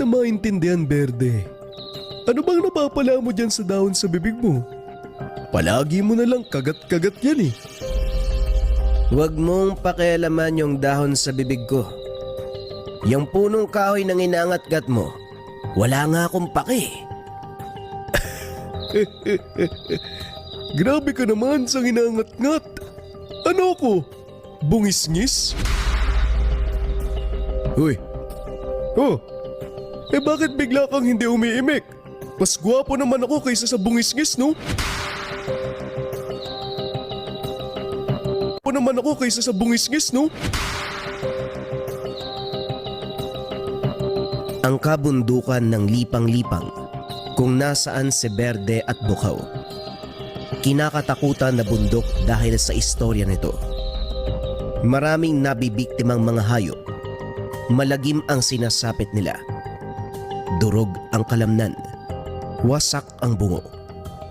kita maintindihan, Berde. Ano bang napapala mo dyan sa dahon sa bibig mo? Palagi mo na lang kagat-kagat yan eh. Huwag mong pakialaman yung dahon sa bibig ko. Yung punong kahoy ng inangat-gat mo, wala nga akong paki. Grabe ka naman sa inangat-ngat. Ano ako? Bungis-ngis? Uy. Oh. Bakit bigla kang hindi umiimik? Mas gwapo naman ako kaysa sa bungis-ngis, no? Gwapo naman ako kaysa sa bungis-ngis, no? Ang kabundukan ng lipang-lipang kung nasaan si Berde at Bukaw. Kinakatakutan na bundok dahil sa istorya nito. Maraming nabibiktimang mga hayop. Malagim ang sinasapit nila. Durog ang kalamnan. Wasak ang bungo.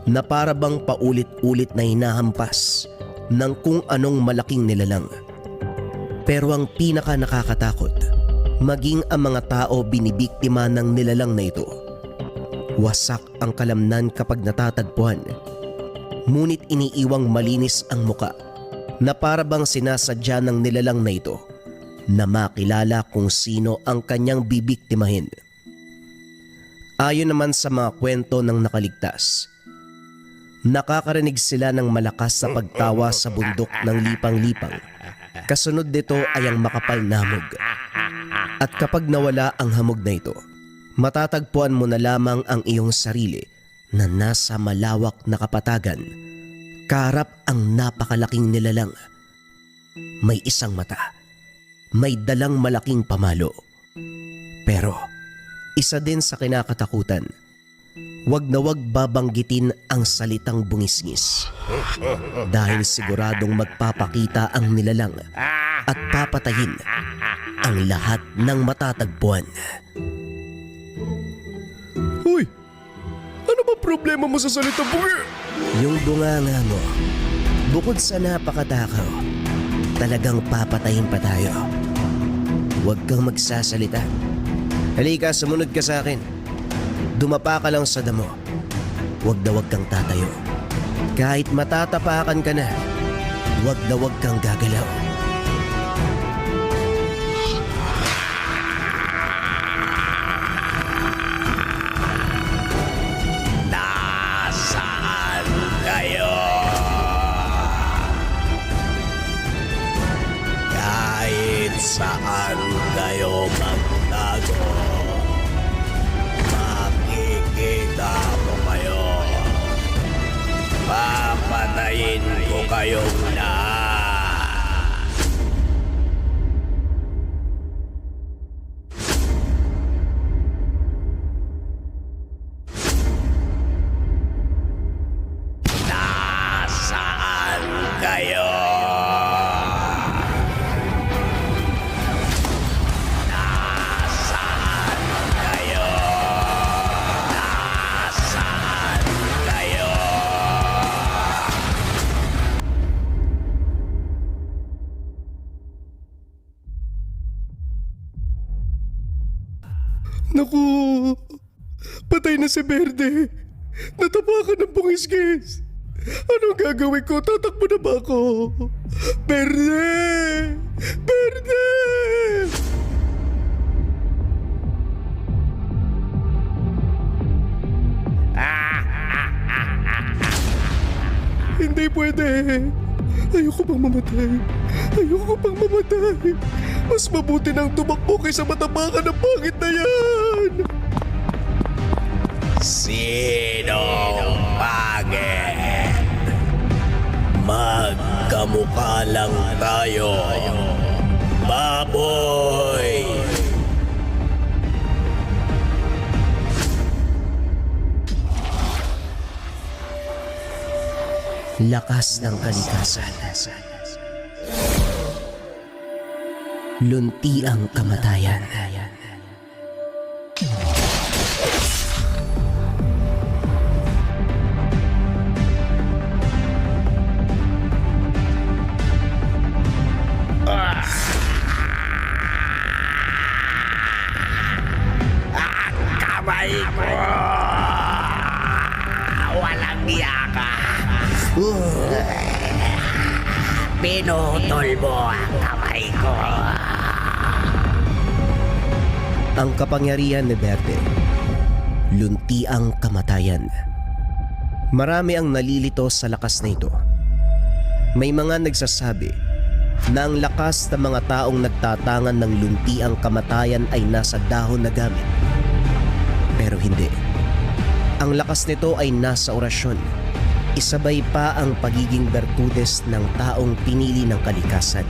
Na para bang paulit-ulit na hinahampas ng kung anong malaking nilalang. Pero ang pinaka nakakatakot, maging ang mga tao binibiktima ng nilalang na ito. Wasak ang kalamnan kapag natatagpuan. Ngunit iniiwang malinis ang muka na para bang sinasadya ng nilalang na ito na makilala kung sino ang kanyang bibiktimahin. Ayon naman sa mga kwento ng nakaligtas, nakakarinig sila ng malakas sa pagtawa sa bundok ng lipang-lipang. Kasunod nito ay ang makapal na hamog. At kapag nawala ang hamog na ito, matatagpuan mo na lamang ang iyong sarili na nasa malawak na kapatagan. Kaharap ang napakalaking nilalang. May isang mata. May dalang malaking pamalo. Pero isa din sa kinakatakutan, wag na wag babanggitin ang salitang bungisngis. Dahil siguradong magpapakita ang nilalang at papatayin ang lahat ng matatagpuan. Uy! Ano ba problema mo sa salitang bungi? Yung bunganga mo, bukod sa napakatakaw, talagang papatayin pa tayo. Huwag kang magsasalita. Halika, sumunod ka sa akin. Dumapa ka lang sa damo. Huwag na huwag kang tatayo. Kahit matatapakan ka na, huwag na huwag kang gagalaw. Nasaan kayo? Kahit saan kayo magtago, makikita ko kayo. Papatayin ko kayong lahat. Nasaan kayo? Nasaan kayo? Nasaan kayo? Naku! Patay na si Berde! Natapakan ng bungis-ngis! Anong gagawin ko? Tatakbo na ba ako? Berde! Berde! Hindi pwede! Ayoko pang mamatay! Ayoko pang mamatay! Mas mabuti nang tumakbo kaysa matapakan ng pangit na yan! Sinong pangit? Magkamukha lang tayo, baboy! Lakas ng kalikasan. Lunti ang kamatayan. kamay ko! Walang yaka! Pinutol mo ang kamay ko! Ang kapangyarihan ni Berde, lunti ang kamatayan. Marami ang nalilito sa lakas na ito. May mga nagsasabi na ang lakas ng mga taong nagtatangan ng lunti ang kamatayan ay nasa dahon na gamit. Pero hindi. Ang lakas nito ay nasa orasyon. Isabay pa ang pagiging bertudes ng taong pinili ng kalikasan.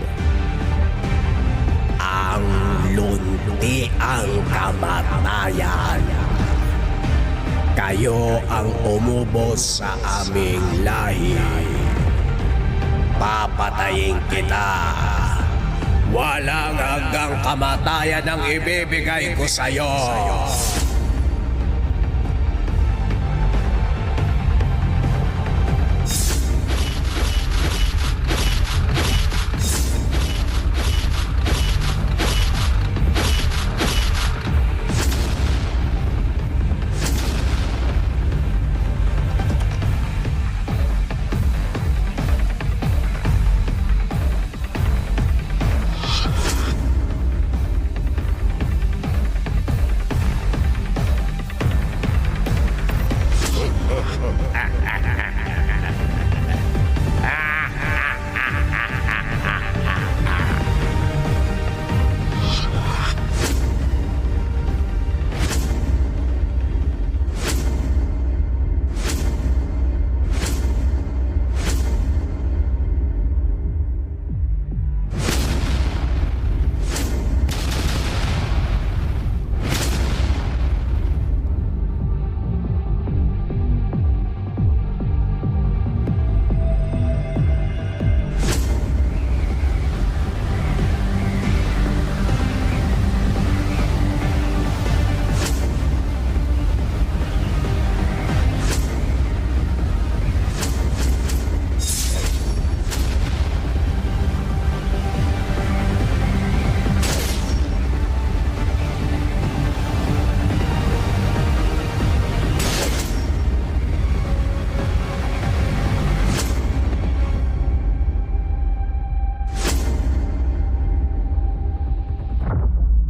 Ang lunti ang kamatayan. Kayo ang umubos sa aming lahi. Papatayin kita. Walang hanggang kamatayan ang ibibigay ko sa'yo.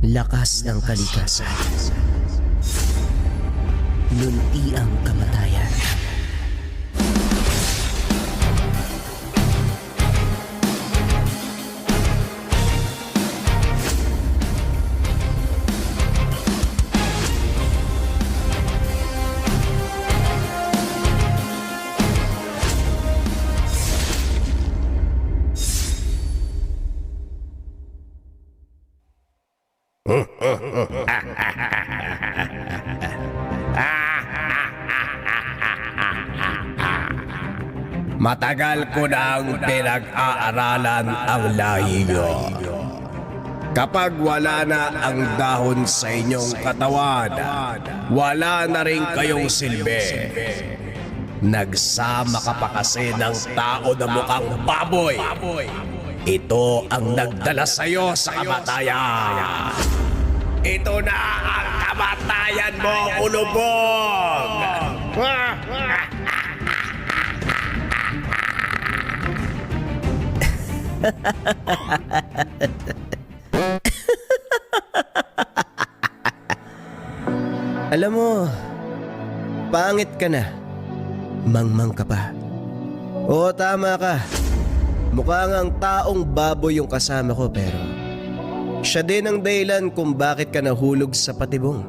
Lakas ng kalikasan. Lunti ang kamatayan. Matagal ko nang pinag-aaralan ang lahi niyo. Kapag wala na ang dahon sa inyong katawan, wala na rin kayong silbi. Nagsama ka pa kasi ng tao na mukhang baboy. Ito ang nagdala sa'yo sa kamatayan. Ito na ang kamatayan mo, ulubog! Alam mo, pangit ka na. Mangmang ka pa. Oo, tama ka. Mukhang ang taong baboy yung kasama ko pero siya din ang dahilan kung bakit ka nahulog sa patibong.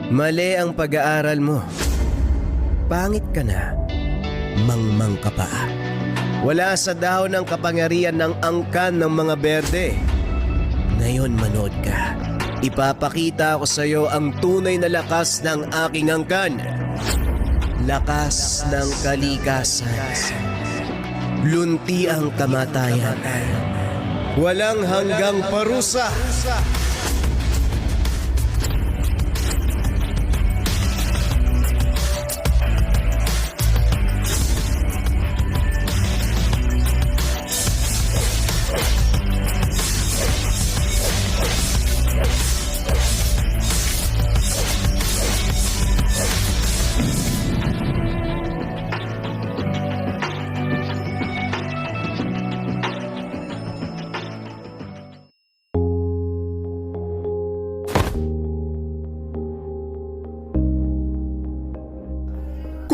Mali ang pag-aaral mo. Pangit ka na. Mangmang ka pa. Wala sa dahon ng kapangyarihan ng angkan ng mga berde. Ngayon manood ka. Ipapakita ko sa iyo ang tunay na lakas ng aking angkan. Lakas ng kalikasan. Lunti ang kamatayan. Walang hanggang parusa.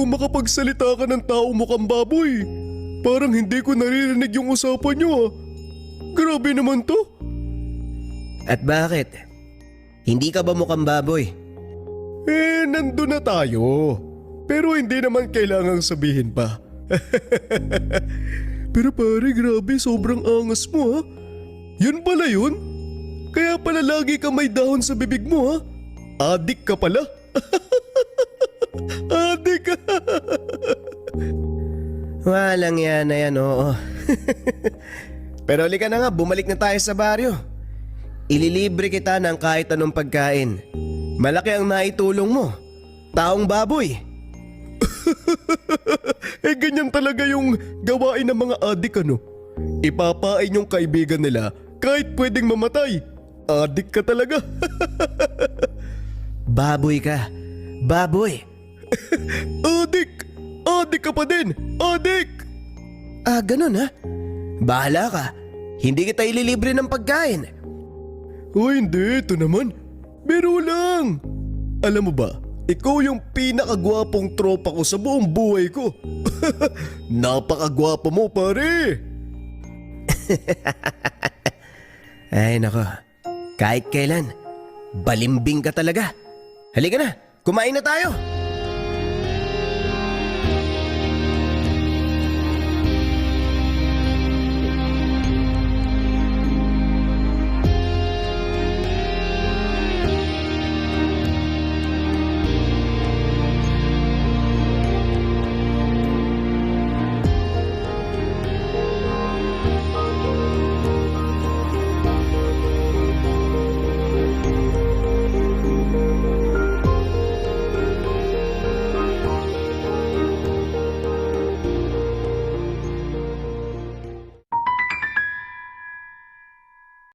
kung makapagsalita ka ng tao mukhang baboy. Parang hindi ko naririnig yung usapan nyo ah. Grabe naman to. At bakit? Hindi ka ba mukhang baboy? Nandun na tayo. Pero hindi naman kailangang sabihin pa. Pero pare, grabe, sobrang angas mo ha. Yun pala yun? Kaya pala lagi ka may dahon sa bibig mo ha? Adik ka pala. Adik ka. Walang yan na yan, oo. Pero halika na nga, bumalik na tayo sa baryo. Ililibre kita ng kahit anong pagkain. Malaki ang naitulong mo. Taong baboy. Ganyan talaga yung gawain ng mga adik ano. Ipapain yung kaibigan nila kahit pwedeng mamatay. Adik ka talaga. Baboy ka. Baboy. Adik! Adik ka pa din! Adik! Ganun ha? Bahala ka. Hindi kita ililibre ng pagkain. Hindi. Ito naman. Biro lang. Alam mo ba, ikaw yung pinakagwapong tropa ko sa buong buhay ko. Napakagwapo mo pare. Ay nako. Kahit kailan, balimbing ka talaga. Halika na, kumain na tayo.